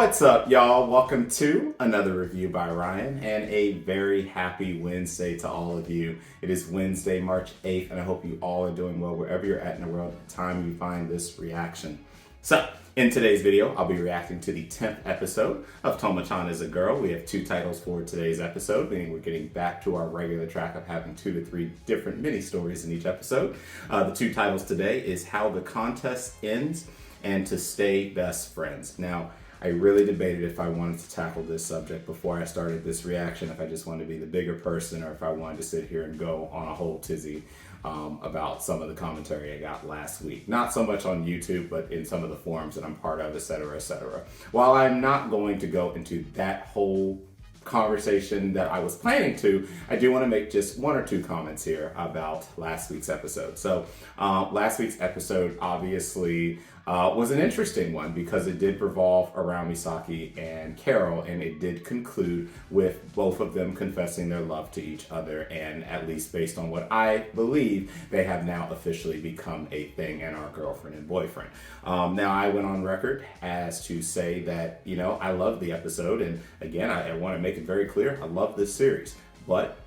What's up, y'all? Welcome to another review by Ryan, and a very happy Wednesday to all of you. It is Wednesday, March 8th, and I hope you all are doing well wherever you're at in the world at the time you find this reaction. So, in today's video, I'll be reacting to the 10th episode of Tomo-chan is a Girl. We have two titles for today's episode, meaning we're getting back to our regular track of having 2 to 3 different mini stories in each episode. The two titles today is How the Contest Ends and To Stay Best Friends. Now, I really debated if I wanted to tackle this subject before I started this reaction, if I just wanted to be the bigger person or if I wanted to sit here and go on a whole tizzy about some of the commentary I got last week. Not so much on YouTube, but in some of the forums that I'm part of, etc., etc. While I'm not going to go into that whole conversation that I was planning to, I do want to make just 1 or 2 comments here about last week's episode. So last week's episode obviously was an interesting one because it did revolve around Misaki and Carol, and it did conclude with both of them confessing their love to each other, and at least based on what I believe, they have now officially become a thing and are girlfriend and boyfriend. Now, I went on record as to say that, you know, I love the episode, and again, I want to make it very clear, I love this series, but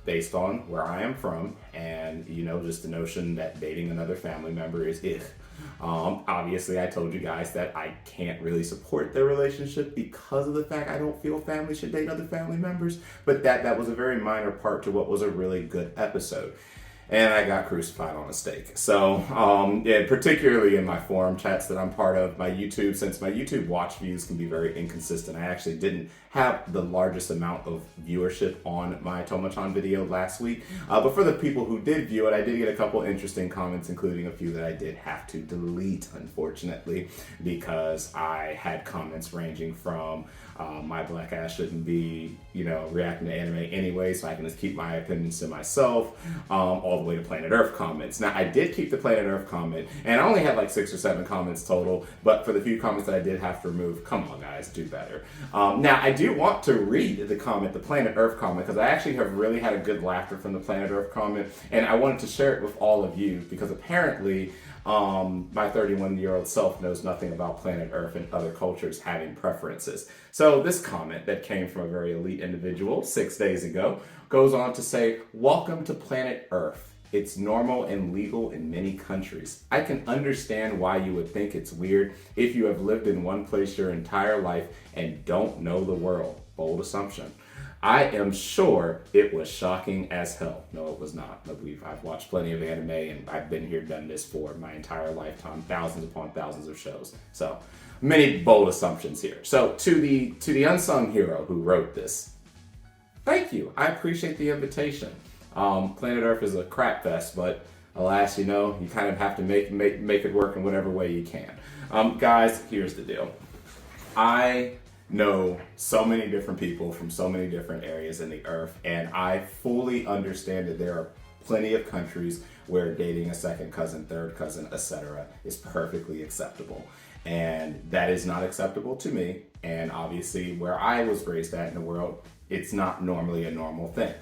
based on where I am from, and, you know, just the notion that dating another family member is obviously, I told you guys that I can't really support their relationship because of the fact I don't feel family should date other family members, but that was a very minor part to what was a really good episode. And I got crucified on a stake. So, yeah, particularly in my forum chats that I'm part of, my YouTube, since my YouTube watch views can be very inconsistent, I actually didn't have the largest amount of viewership on my Tomo-chan video last week. But for the people who did view it, I did get a couple interesting comments, including a few that I did have to delete, unfortunately, because I had comments ranging from my black ass shouldn't be, you know, reacting to anime anyway, so I can just keep my opinions to myself, all the way to Planet Earth comments. Now, I did keep the Planet Earth comment, and I only had like 6 or 7 comments total, but for the few comments that I did have to remove, come on guys, do better. Now, I do want to read the comment, the Planet Earth comment, because I actually have really had a good laughter from the Planet Earth comment, and I wanted to share it with all of you, because apparently my 31-year-old self knows nothing about Planet Earth and other cultures having preferences. So this comment that came from a very elite individual 6 days ago goes on to say, "Welcome to Planet Earth. It's normal and legal in many countries. I can understand why you would think it's weird if you have lived in one place your entire life and don't know the world." Bold assumption. I am sure it was shocking as hell. No, it was not. I've watched plenty of anime, and I've been here, done this for my entire lifetime, thousands upon thousands of shows. So many bold assumptions here. So to the unsung hero who wrote this, thank you. I appreciate the invitation. Planet Earth is a crap fest, but alas, you know, you kind of have to make it work in whatever way you can. Guys, here's the deal. I know so many different people from so many different areas in the earth, and I fully understand that there are plenty of countries where dating a second cousin, third cousin, etc. is perfectly acceptable. And that is not acceptable to me, and obviously where I was raised at in the world, it's not normally a normal thing.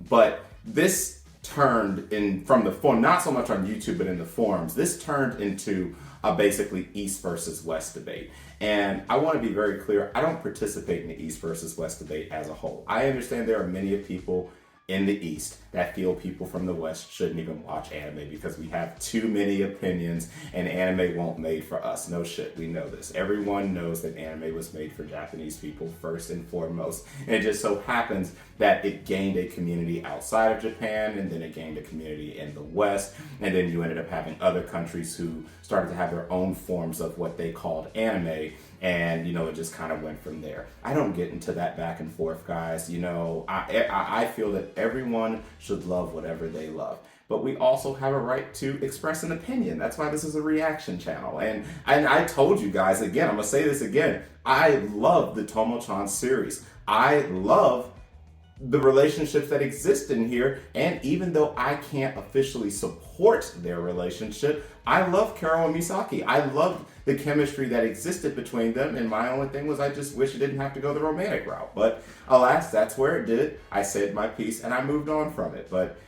But this turned in from the forum, not so much on YouTube, but in the forums, this turned into a basically East versus West debate. And I want to be very clear, I don't participate in the East versus West debate as a whole. I understand there are many people in the East that feel people from the West shouldn't even watch anime because we have too many opinions and anime won't made for us. No shit, we know this. Everyone knows that anime was made for Japanese people first and foremost. And it just so happens that it gained a community outside of Japan, and then it gained a community in the West, and then you ended up having other countries who started to have their own forms of what they called anime, and, you know, it just kind of went from there. I don't get into that back and forth, guys. You know, I feel that everyone should love whatever they love. But we also have a right to express an opinion. That's why this is a reaction channel. And I told you guys, again, I'm going to say this again, I love the Tomo-chan series. I love the relationships that exist in here, and even though I can't officially support their relationship, I love Carol and Misaki. I loved the chemistry that existed between them, and my only thing was I just wish it didn't have to go the romantic route. But alas, that's where it did. I said my piece and I moved on from it. But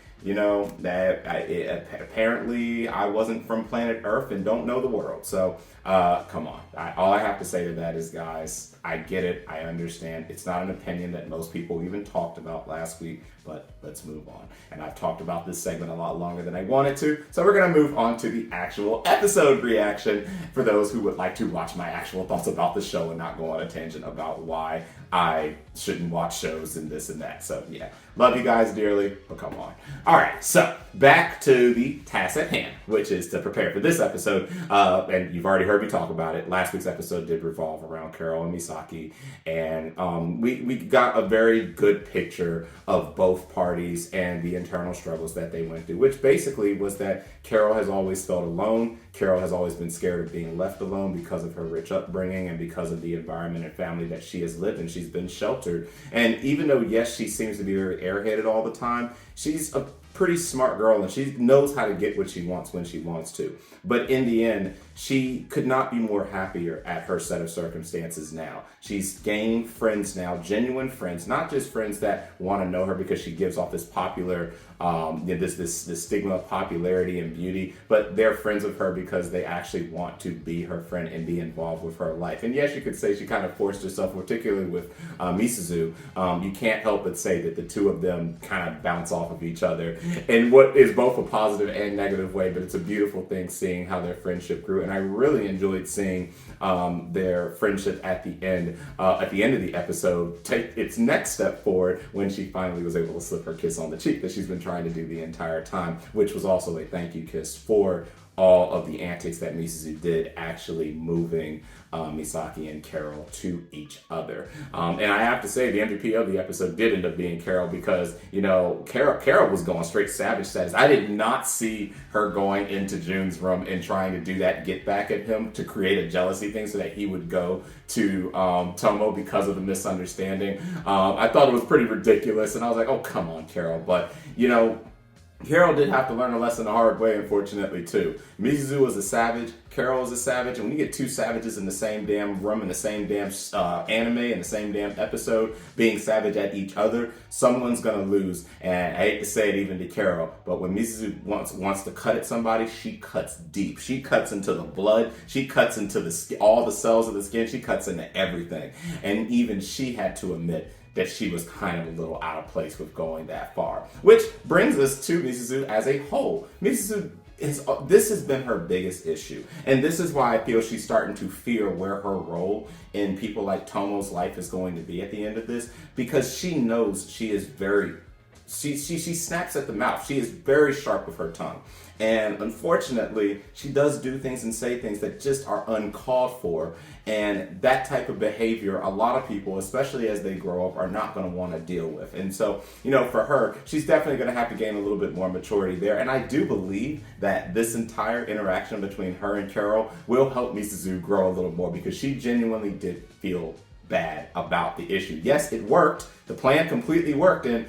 apparently I wasn't from planet Earth and don't know the world. So come on. All I have to say to that is, guys, I get it. I understand. It's not an opinion that most people even talked about last week, but let's move on. And I've talked about this segment a lot longer than I wanted to, so we're going to move on to the actual episode reaction for those who would like to watch my actual thoughts about the show and not go on a tangent about why I shouldn't watch shows and this and that. So yeah, love you guys dearly, but come on. All right, so back to the task at hand, which is to prepare for this episode. And you've already heard me talk about it. Last week's episode did revolve around Carol and Misaki, and we got a very good picture of both parties and the internal struggles that they went through, which basically was that Carol has always felt alone. Carol has always been scared of being left alone because of her rich upbringing and because of the environment and family that she has lived in. She's been sheltered. And even though, yes, she seems to be very airheaded all the time, she's a pretty smart girl and she knows how to get what she wants when she wants to. But in the end, she could not be more happier at her set of circumstances now. She's gained friends now, genuine friends, not just friends that want to know her because she gives off this popular, this stigma of popularity and beauty, but they're friends with her because they actually want to be her friend and be involved with her life. And yes, you could say she kind of forced herself, particularly with Misuzu. You can't help but say that the two of them kind of bounce off of each other in what is both a positive and negative way, but it's a beautiful thing seeing how their friendship grew. And I really enjoyed seeing their friendship at the end of the episode take its next step forward when she finally was able to slip her kiss on the cheek that she's been trying to do the entire time, which was also a thank you kiss for all of the antics that Misuzu did, actually moving Misaki and Carol to each other. And I have to say, the MVP of the episode did end up being Carol because, Carol was going straight savage status. I did not see her going into Jun's room and trying to do that get back at him to create a jealousy thing so that he would go to Tomo because of the misunderstanding. I thought it was pretty ridiculous, and I was like, oh, come on, Carol. But, Carol did have to learn a lesson the hard way, unfortunately, too. Misuzu was a savage, Carol was a savage, and when you get two savages in the same damn room, in the same damn anime, in the same damn episode, being savage at each other, someone's gonna lose. And I hate to say it even to Carol, but when Misuzu wants to cut at somebody, she cuts deep. She cuts into the blood, she cuts into the all the cells of the skin, she cuts into everything. And even she had to admit that she was kind of a little out of place with going that far. Which brings us to Misuzu as a whole. Misuzu this has been her biggest issue. And this is why I feel she's starting to fear where her role in people like Tomo's life is going to be at the end of this, because she knows she is she snaps at the mouth. She is very sharp with her tongue. And unfortunately, she does do things and say things that just are uncalled for. And that type of behavior, a lot of people, especially as they grow up, are not going to want to deal with. And so, for her, she's definitely going to have to gain a little bit more maturity there. And I do believe that this entire interaction between her and Carol will help Misuzu grow a little more, because she genuinely did feel bad about the issue. Yes, it worked. The plan completely worked, and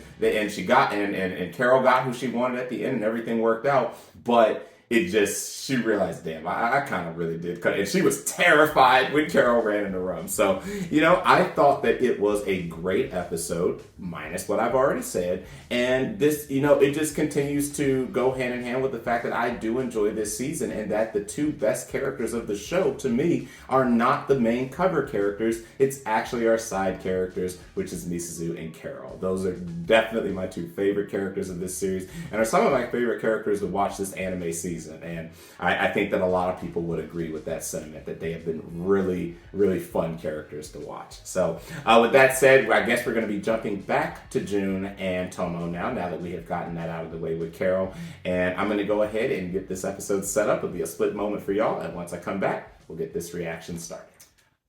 she got and Carol got who she wanted at the end, and everything worked out. But she realized, damn, I kind of really did cut. And she was terrified when Carol ran in the room. So, I thought that it was a great episode, minus what I've already said. And this, it just continues to go hand in hand with the fact that I do enjoy this season, and that the two best characters of the show, to me, are not the main cover characters. It's actually our side characters, which is Misuzu and Carol. Those are definitely my two favorite characters of this series, and are some of my favorite characters to watch this anime season. And I think that a lot of people would agree with that sentiment, that they have been really, really fun characters to watch. So with that said, I guess we're going to be jumping back to Jun and Tomo now that we have gotten that out of the way with Carol. And I'm going to go ahead and get this episode set up. It'll be a split moment for y'all. And once I come back, we'll get this reaction started.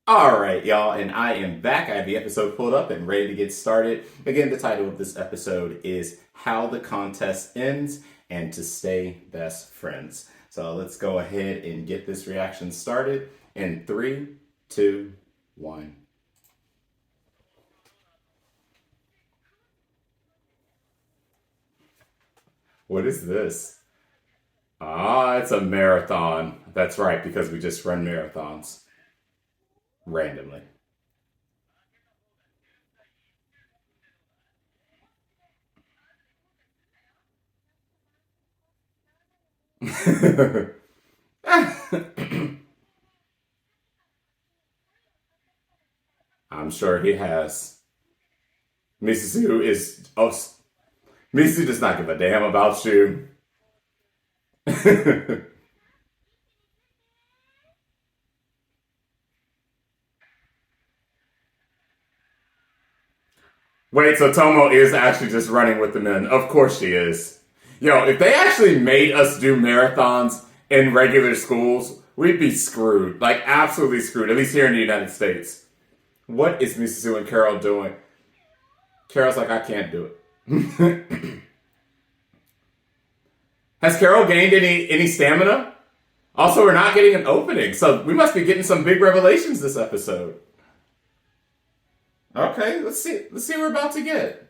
All right, y'all, and I am back. I have the episode pulled up and ready to get started. Again, the title of this episode is How the Contest Ends and to Stay Best Friends. So let's go ahead and get this reaction started in 3, 2, 1. What is this? It's a marathon. That's right, because we just run marathons randomly. I'm sure he has. Misuzu is. Oh, Misuzu does not give a damn about you. Wait, so Tomo is actually just running with the men. Of course she is. Yo, if they actually made us do marathons in regular schools, we'd be screwed. Like, absolutely screwed. At least here in the United States. What is Misuzu and Carol doing? Carol's like, I can't do it. Has Carol gained any stamina? Also, we're not getting an opening, so we must be getting some big revelations this episode. Okay, let's see. Let's see what we're about to get.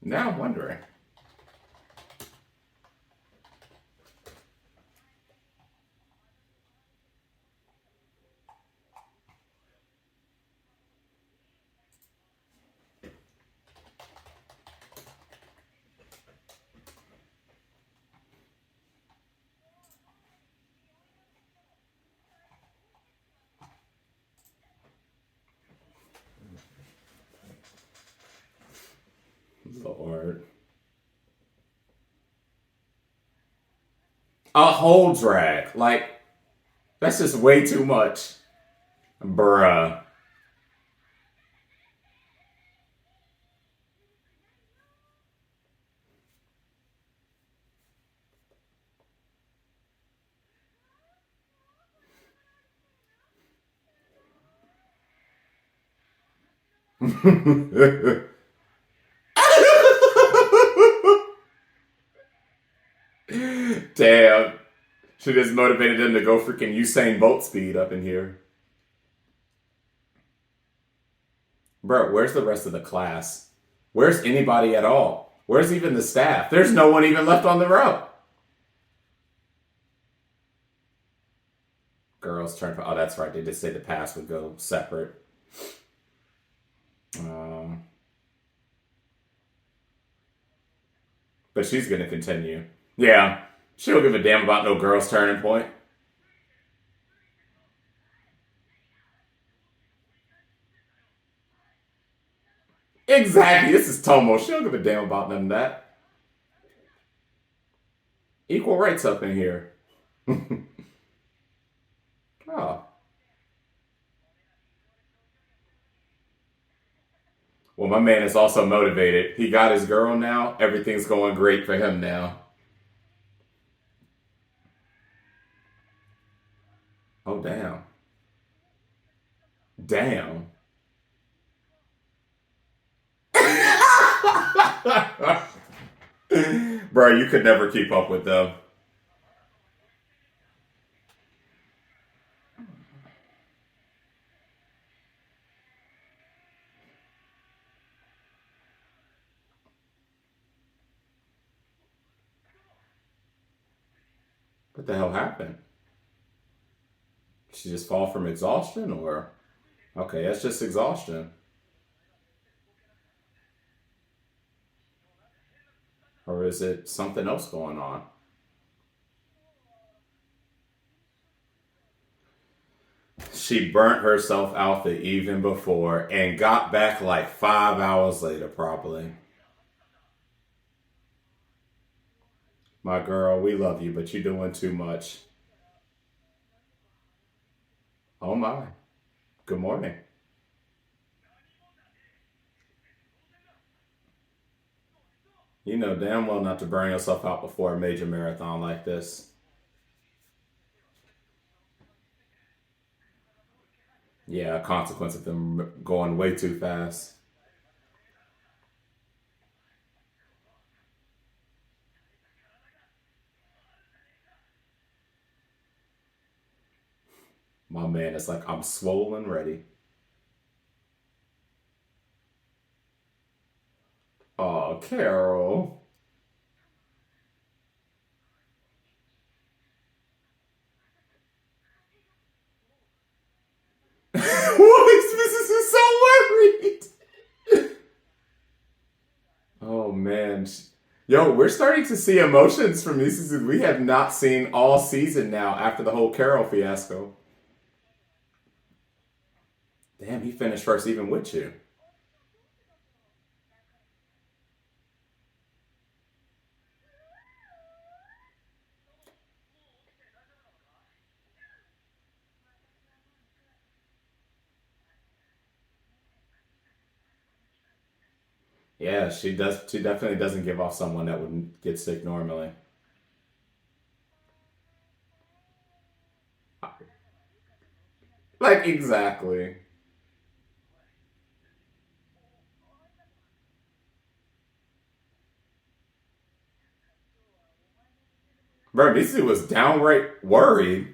Now I'm wondering. Lord. A whole drag. Like, that's just way too much. Bruh. Damn. She just motivated them to go freaking Usain Bolt speed up in here. Bro, where's the rest of the class? Where's anybody at all? Where's even the staff? There's no one even left on the row. Girls turn. Oh, that's right. They just say the pass would go separate. Um, but she's going to continue. Yeah. She don't give a damn about no girls' turning point. Exactly. This is Tomo. She don't give a damn about none of that. Equal rights up in here. Oh. Well, my man is also motivated. He got his girl now. Everything's going great for him now. Oh, damn. Damn. Bro, you could never keep up with them. What the hell happened? She just fall from exhaustion, or okay, that's just exhaustion, or is it something else going on? She burnt herself out the evening before and got back like 5 hours later, probably. My girl, we love you, but you're doing too much. Oh my. Good morning. You know damn well not to burn yourself out before a major marathon like this. Yeah, a consequence of them going way too fast. My man is like, I'm swollen ready. Oh, Carol. What is this? Is so worried. Oh man, Yo, we're starting to see emotions from Mrs. we have not seen all season now after the whole Carol fiasco. Damn, he finished first even with you. Yeah, she does. She definitely doesn't give off someone that wouldn't get sick normally. Like exactly. Bro, Misu was downright worried.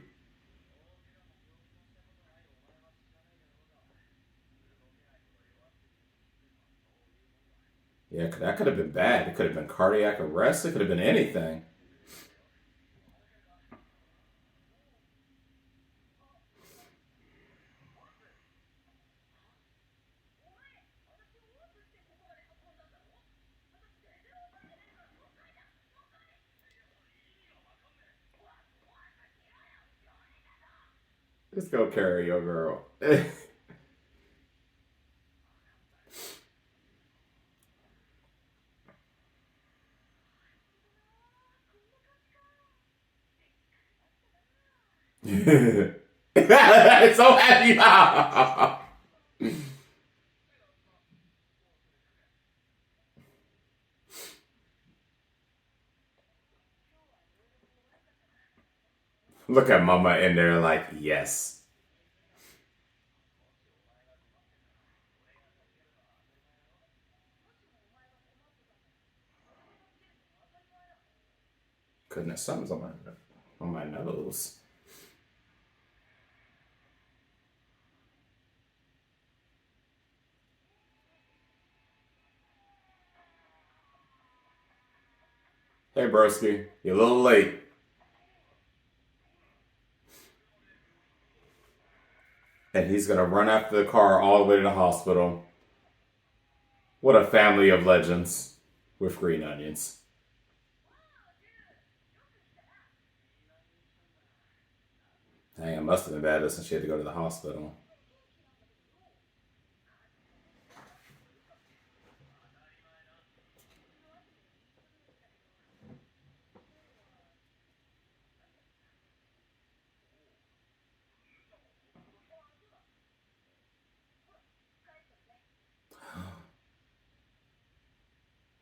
Yeah, that could have been bad. It could have been cardiac arrest. It could have been anything. Just go carry your girl. It's so happy. Look at Mama in there, like, yes. Goodness, something's on my nose. Hey, broski, you're a little late. And he's gonna run after the car all the way to the hospital. What a family of legends with green onions. Dang, it must have been bad since she had to go to the hospital.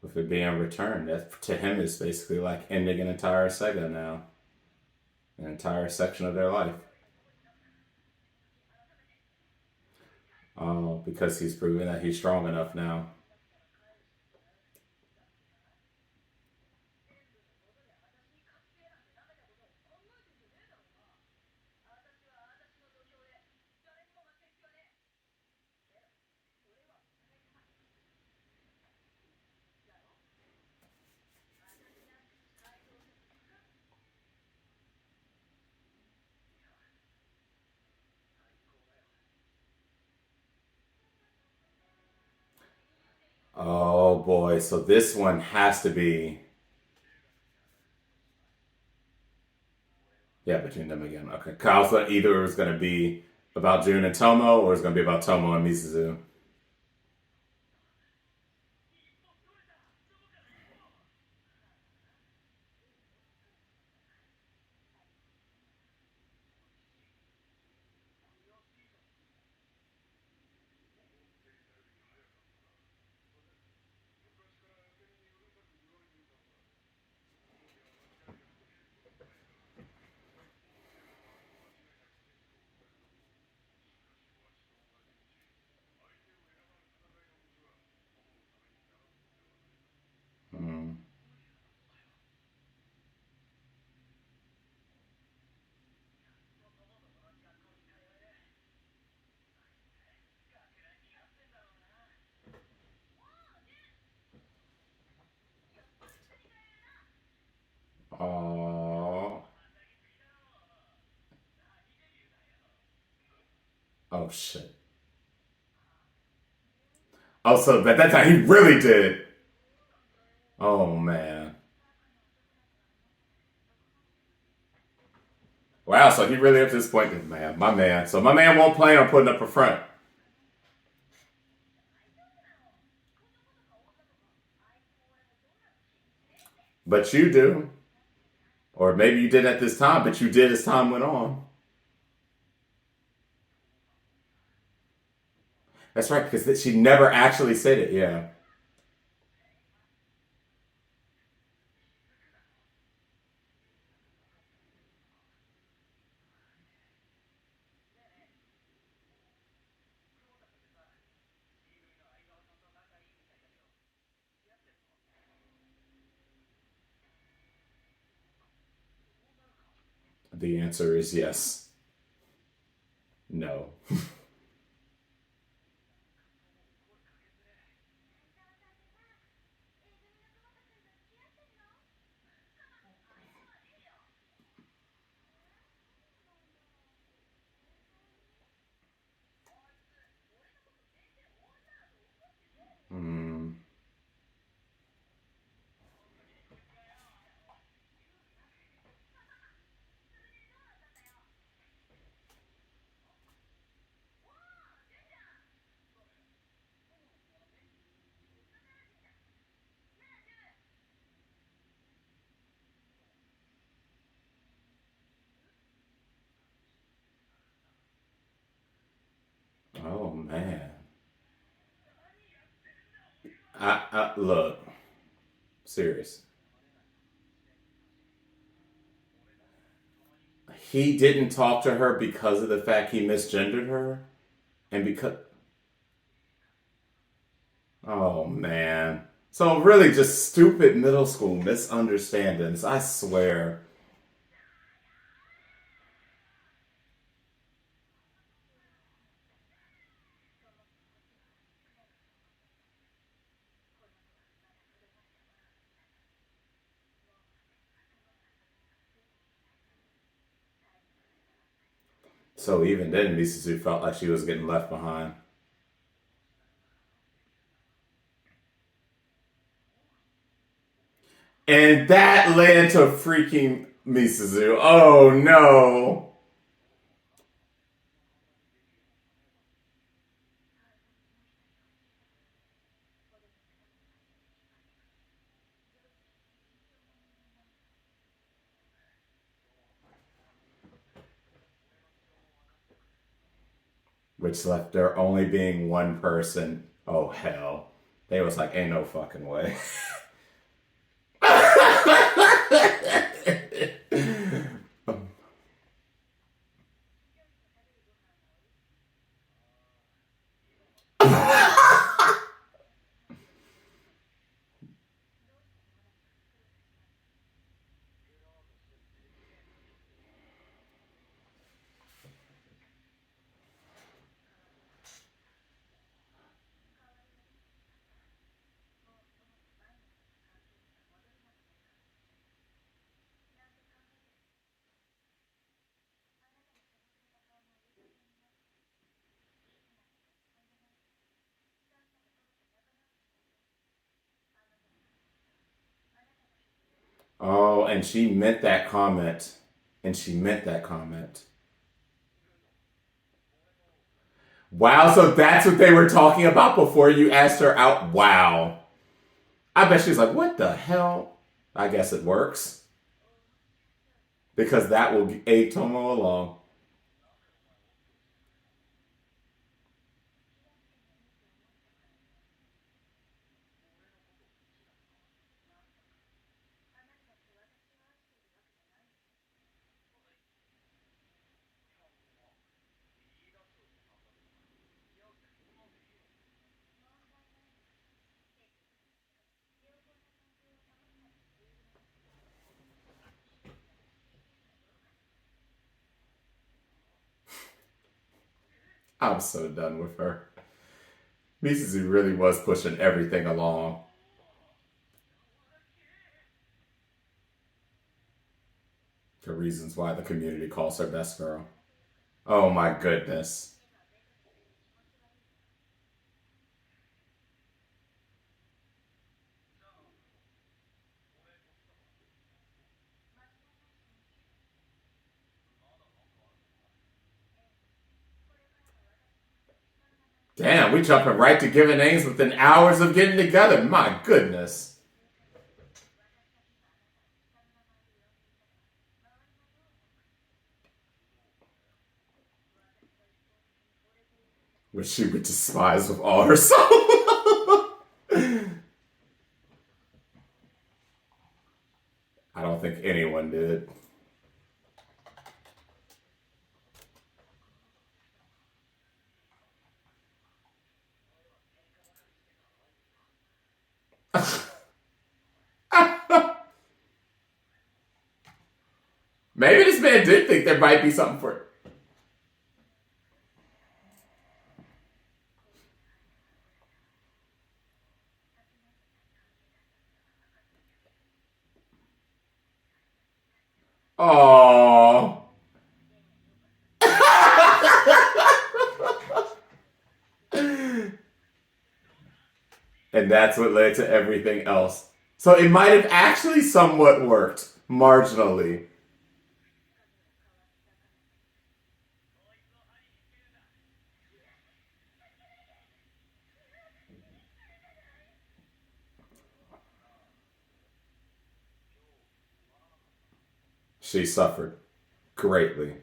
With it being returned, that to him is basically like ending an entire Sega now, an entire section of their life. Oh, because he's proven that he's strong enough now. Oh boy, so this one has to be, yeah, between them again. Okay, Kyle thought either it was going to be about June and Tomo, or it's going to be about Tomo and Mizuzu. Hmm. Oh, oh shit. Oh, so at that time he really did. Oh man. Wow, so he really up to this point, man, my man. So my man won't plan on putting up a front, but you do, or maybe you didn't at this time, but you did as time went on. That's right, because she never actually said it. Yeah, the answer is yes. No. Hmm. Oh man. I look serious. He didn't talk to her because of the fact he misgendered her, and because oh man. So really, just stupid middle school misunderstandings. I swear. So even then, Misuzu felt like she was getting left behind, and that led to freaking Misuzu. Oh no. Which left there only being one person. Oh hell. They was like, ain't no fucking way. Oh, and she meant that comment. And she meant that comment. Wow, so that's what they were talking about before you asked her out? Wow. I bet she's like, what the hell? I guess it works. Because that will aid Tomo along. I'm so done with her. Misuzu really was pushing everything along for reasons why the community calls her best girl. Oh my goodness. Damn, we jumping right to giving names within hours of getting together. My goodness. Which she would despise with all her soul. I don't think anyone did. Maybe this man did think there might be something for it. Aww. And that's what led to everything else. So it might have actually somewhat worked, marginally. She suffered greatly.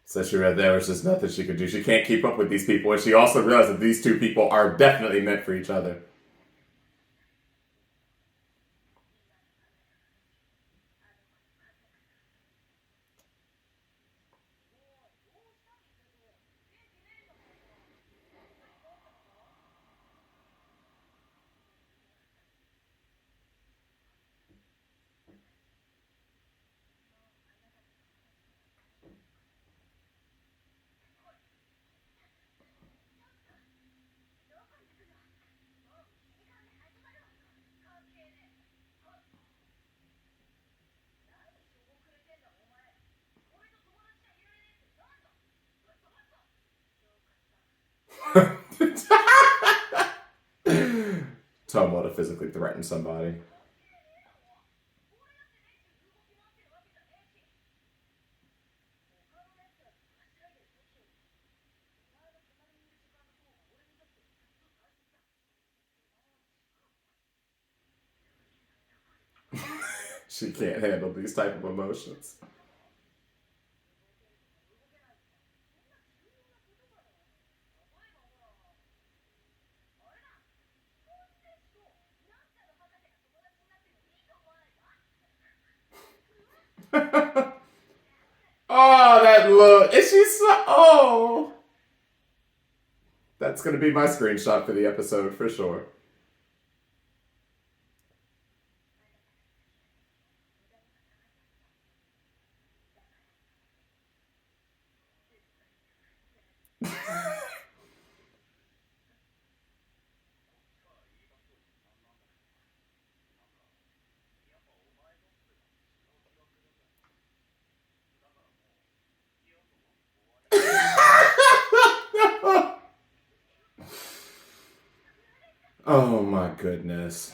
So she read there was just nothing she could do. She can't keep up with these people. And she also realized that these two people are definitely meant for each other. Tomo to physically threaten somebody. She can't handle these type of emotions. Oh, that look. And she's so. Oh. That's going to be my screenshot for the episode for sure. Oh my goodness.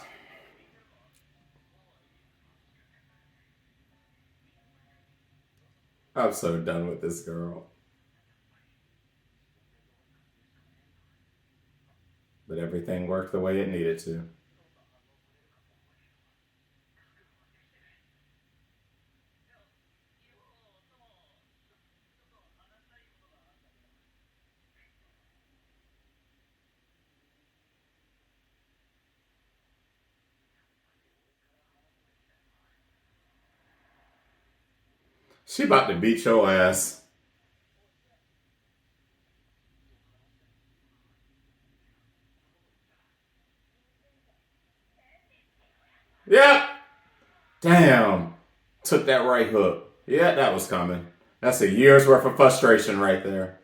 I'm so done with this girl. But everything worked the way it needed to. She about to beat your ass. Yep. Damn. Took that right hook. Yeah, that was coming. That's a year's worth of frustration right there.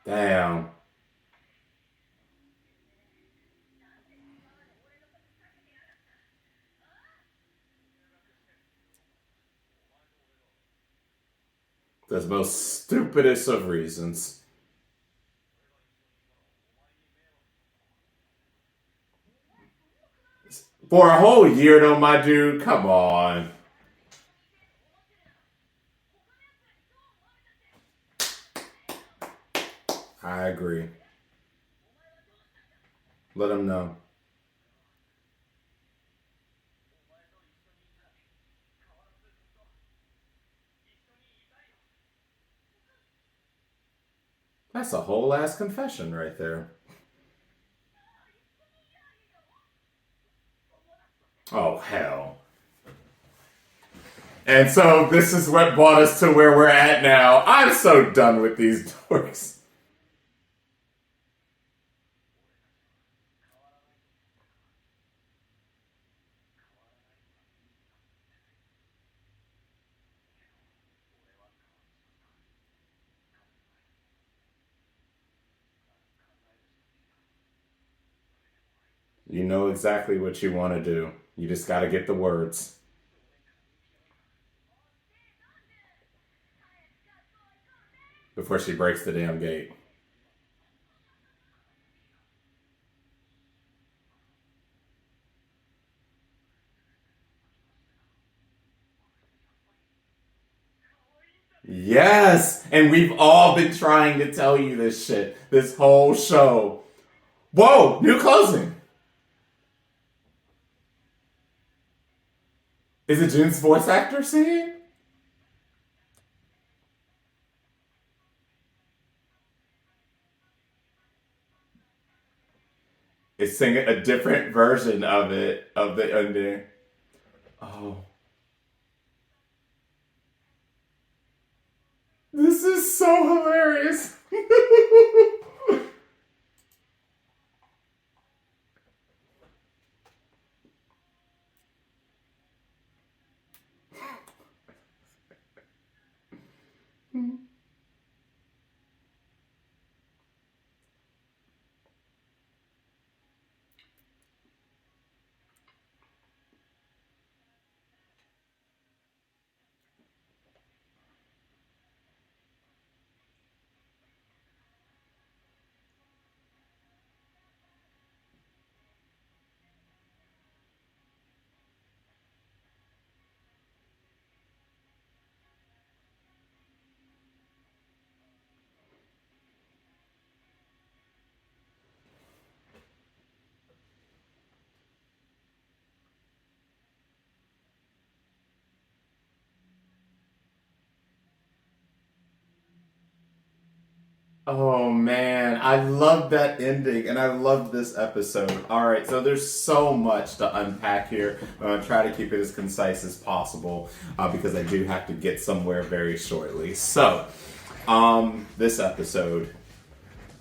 Damn. The most stupidest of reasons. For a whole year, though, my dude, come on. I agree. Let him know. That's a whole ass confession right there. Oh, hell. And so this is what brought us to where we're at now. I'm so done with these dorks. You know exactly what you want to do. You just got to get the words before she breaks the damn gate. Yes! And we've all been trying to tell you this shit this whole show. Whoa! New closing! Is it Jun's voice actor singing? It's singing a different version of it, of the ending. Oh. This is so hilarious. Oh man, I love that ending and I love this episode. All right, so there's so much to unpack here. I'm going to try to keep it as concise as possible because I do have to get somewhere very shortly. So, this episode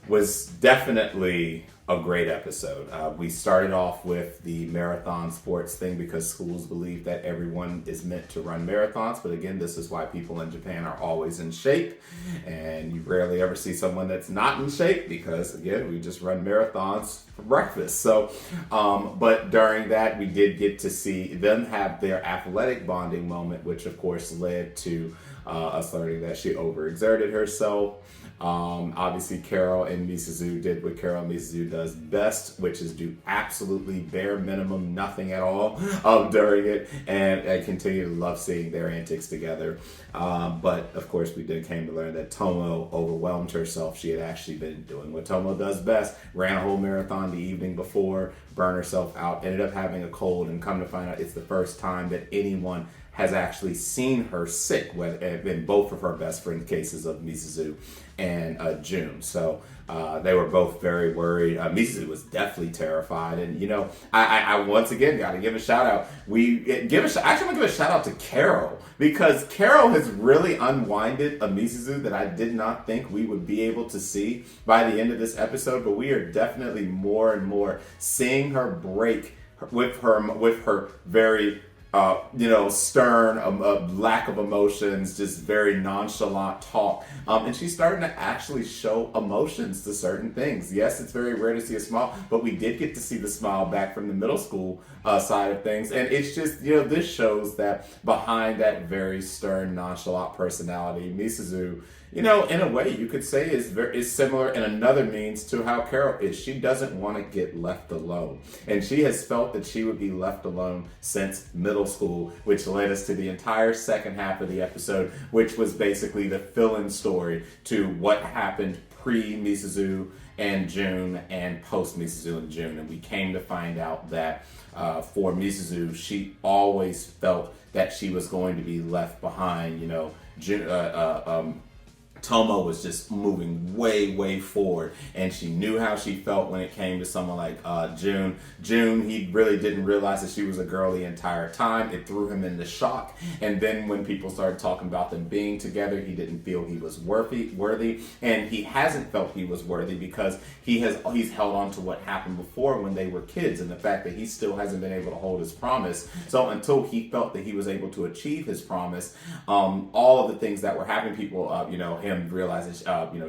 was definitely a great episode. We started off with the marathon sports thing because schools believe that everyone is meant to run marathons. But again, this is why people in Japan are always in shape. And you rarely ever see someone that's not in shape because, again, we just run marathons for breakfast. So, but during that, we did get to see them have their athletic bonding moment, which of course led to us learning that she overexerted herself. Obviously, Carol and Misuzu did what Carol and Misuzu does best, which is do absolutely bare minimum nothing at all during it, and I continue to love seeing their antics together. But of course, we did came to learn that Tomo overwhelmed herself. She had actually been doing what Tomo does best: ran a whole marathon the evening before, burned herself out, ended up having a cold, and come to find out it's the first time that anyone has actually seen her sick, in both of her best friend cases of Misuzu and June. So they were both very worried. Misuzu was definitely terrified. And, you know, I once again got to give a shout out. Actually want to give a shout out to Carol because Carol has really unwinded a Misuzu that I did not think we would be able to see by the end of this episode. But we are definitely more and more seeing her break with her very stern, a lack of emotions, just very nonchalant talk. And she's starting to actually show emotions to certain things. Yes, it's very rare to see a smile, but we did get to see the smile back from the middle school side of things. And it's just, this shows that behind that very stern, nonchalant personality, Misuzu, in a way you could say is similar in another means to how Carol is. She doesn't want to get left alone. And she has felt that she would be left alone since middle school, which led us to the entire second half of the episode, which was basically the fill-in story to what happened pre-Misuzu and June and post-Misuzu and June. And we came to find out that for Misuzu, she always felt that she was going to be left behind. Tomo was just moving way, way forward, and she knew how she felt when it came to someone like June. June, he really didn't realize that she was a girl the entire time. It threw him into shock, and then when people started talking about them being together, he didn't feel he was worthy, and he hasn't felt he was worthy because he's held on to what happened before when they were kids, and the fact that he still hasn't been able to hold his promise. So until he felt that he was able to achieve his promise, all of the things that were happening, people, him realizing,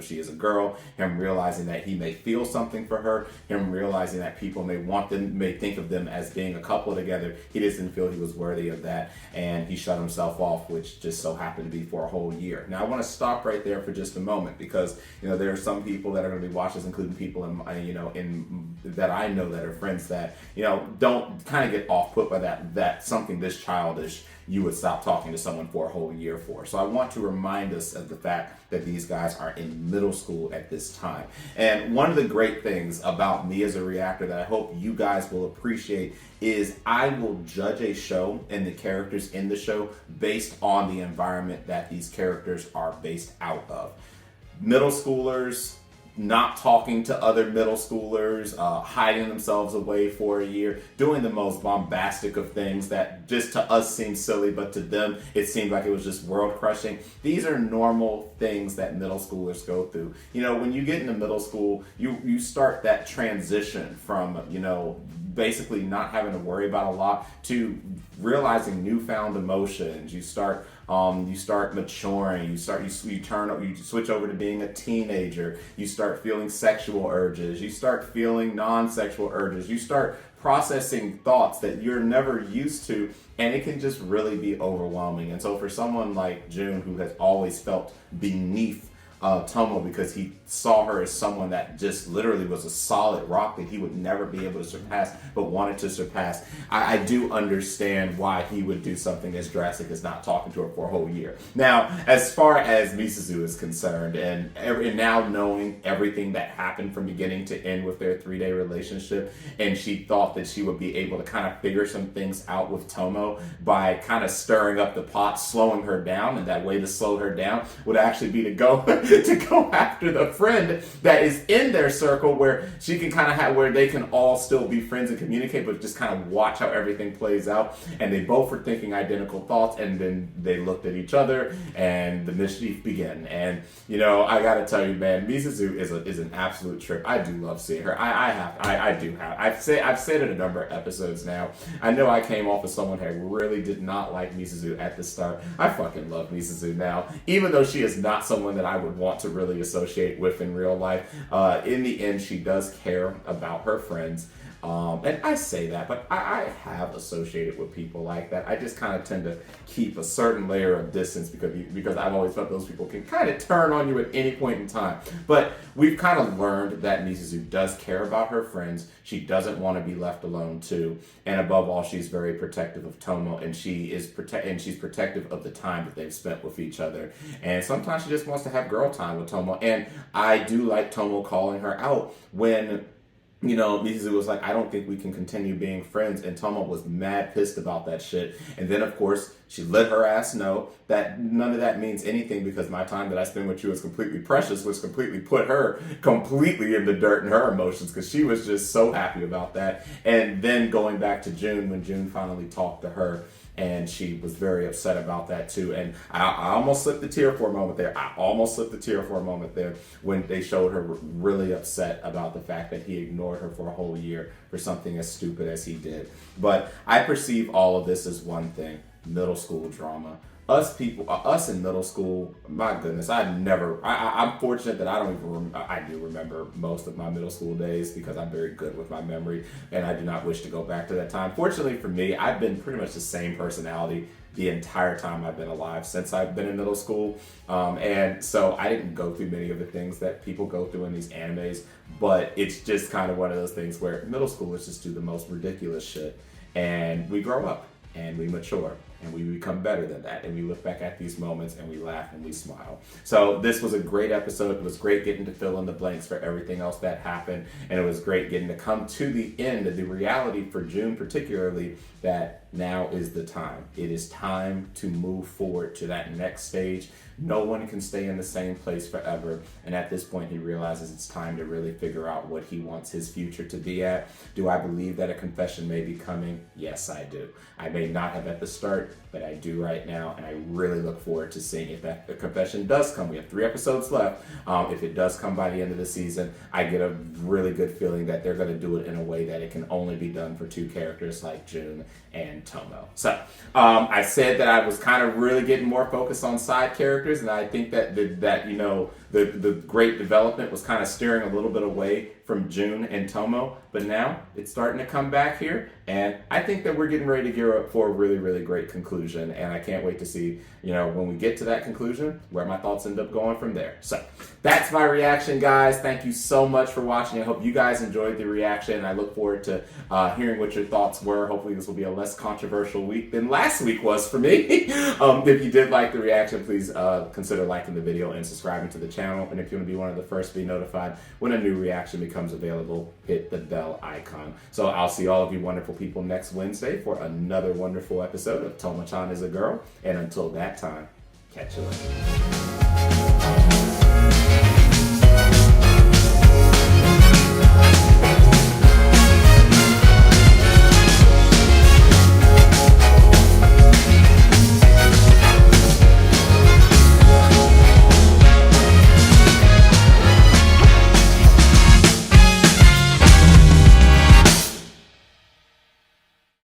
she is a girl, him realizing that he may feel something for her, him realizing that people may think of them as being a couple together. He didn't feel he was worthy of that, and he shut himself off, which just so happened to be for a whole year. Now I want to stop right there for just a moment because there are some people that are going to be watchers, including people in that I know that are friends that don't kind of get off put by that something this childish you would stop talking to someone for a whole year for. So I want to remind us of the fact that these guys are in middle school at this time. And one of the great things about me as a reactor that I hope you guys will appreciate is I will judge a show and the characters in the show based on the environment that these characters are based out of. Middle schoolers not talking to other middle schoolers, hiding themselves away for a year, doing the most bombastic of things that just to us seem silly, but to them it seemed like it was just world crushing. These are normal things that middle schoolers go through. When you get into middle school, you start that transition from, basically not having to worry about a lot to realizing newfound emotions. You start maturing. You switch over to being a teenager. You start feeling sexual urges. You start feeling non-sexual urges. You start processing thoughts that you're never used to, and it can just really be overwhelming. And so for someone like June, who has always felt beneath Tomo because he saw her as someone that just literally was a solid rock that he would never be able to surpass, but wanted to surpass. I do understand why he would do something as drastic as not talking to her for a whole year. Now, as far as Misuzu is concerned, and now knowing everything that happened from beginning to end with their 3-day relationship, and she thought that she would be able to kind of figure some things out with Tomo by kind of stirring up the pot, slowing her down, and that way to slow her down would actually be to go after the friend that is in their circle where she can kind of have, where they can all still be friends and communicate, but just kind of watch how everything plays out. And they both were thinking identical thoughts, and then they looked at each other and the mischief began. And I gotta tell you, man, Misuzu is an absolute trip. I do love seeing her. I've said it a number of episodes now. I know I came off as someone who really did not like Misuzu at the start. I fucking love Misuzu now, even though she is not someone that I would want to really associate with in real life. In the end, she does care about her friends. And I say that, but I have associated with people like that. I just kind of tend to keep a certain layer of distance because I've always felt those people can kind of turn on you at any point in time. But we've kind of learned that Misuzu does care about her friends. She doesn't want to be left alone too. And above all, she's very protective of Tomo, and she's protective of the time that they've spent with each other. And sometimes she just wants to have girl time with Tomo. And I do like Tomo calling her out when Misuzu was like, I don't think we can continue being friends. And Tomo was mad pissed about that shit. And then, of course, she let her ass know that none of that means anything because my time that I spend with you is completely precious, which completely put her completely in the dirt in her emotions because she was just so happy about that. And then going back to June, when June finally talked to her and she was very upset about that too. And I almost slipped a tear for a moment there. When they showed her really upset about the fact that he ignored her for a whole year for something as stupid as he did. But I perceive all of this as one thing: middle school drama. Us in middle school, my goodness, I'm fortunate that I do remember most of my middle school days because I'm very good with my memory, and I do not wish to go back to that time. Fortunately for me, I've been pretty much the same personality the entire time I've been alive since I've been in middle school. And so I didn't go through many of the things that people go through in these animes, but it's just kind of one of those things where middle schoolers just do the most ridiculous shit, and we grow up and we mature and we become better than that, and we look back at these moments and we laugh and we smile. So this was a great episode. It was great getting to fill in the blanks for everything else that happened, and it was great getting to come to the end of the reality for June, particularly that now is the time. It is time to move forward to that next stage. No one can stay in the same place forever, and at this point he realizes it's time to really figure out what he wants his future to be at. Do I believe that a confession may be coming? Yes, I do. I may not have at the start, but I do right now, and I really look forward to seeing if that confession does come. We have 3 episodes left. If it does come by the end of the season, I get a really good feeling that they're going to do it in a way that it can only be done for 2 characters like June and Tomo. So I said that I was kind of really getting more focused on side characters, and I think that the great development was kind of steering a little bit away from June and Tomo, but now it's starting to come back here, and I think that we're getting ready to gear up for a really, really great conclusion, and I can't wait to see, when we get to that conclusion, where my thoughts end up going from there. So that's my reaction, guys. Thank you so much for watching. I hope you guys enjoyed the reaction, and I look forward to hearing what your thoughts were. Hopefully this will be a less controversial week than last week was for me. If you did like the reaction, please consider liking the video and subscribing to the channel, and if you want to be one of the first to be notified when a new reaction becomes available, hit the bell icon. So I'll see all of you wonderful people next Wednesday for another wonderful episode of Tomo-chan is a Girl, and until that time, catch you later.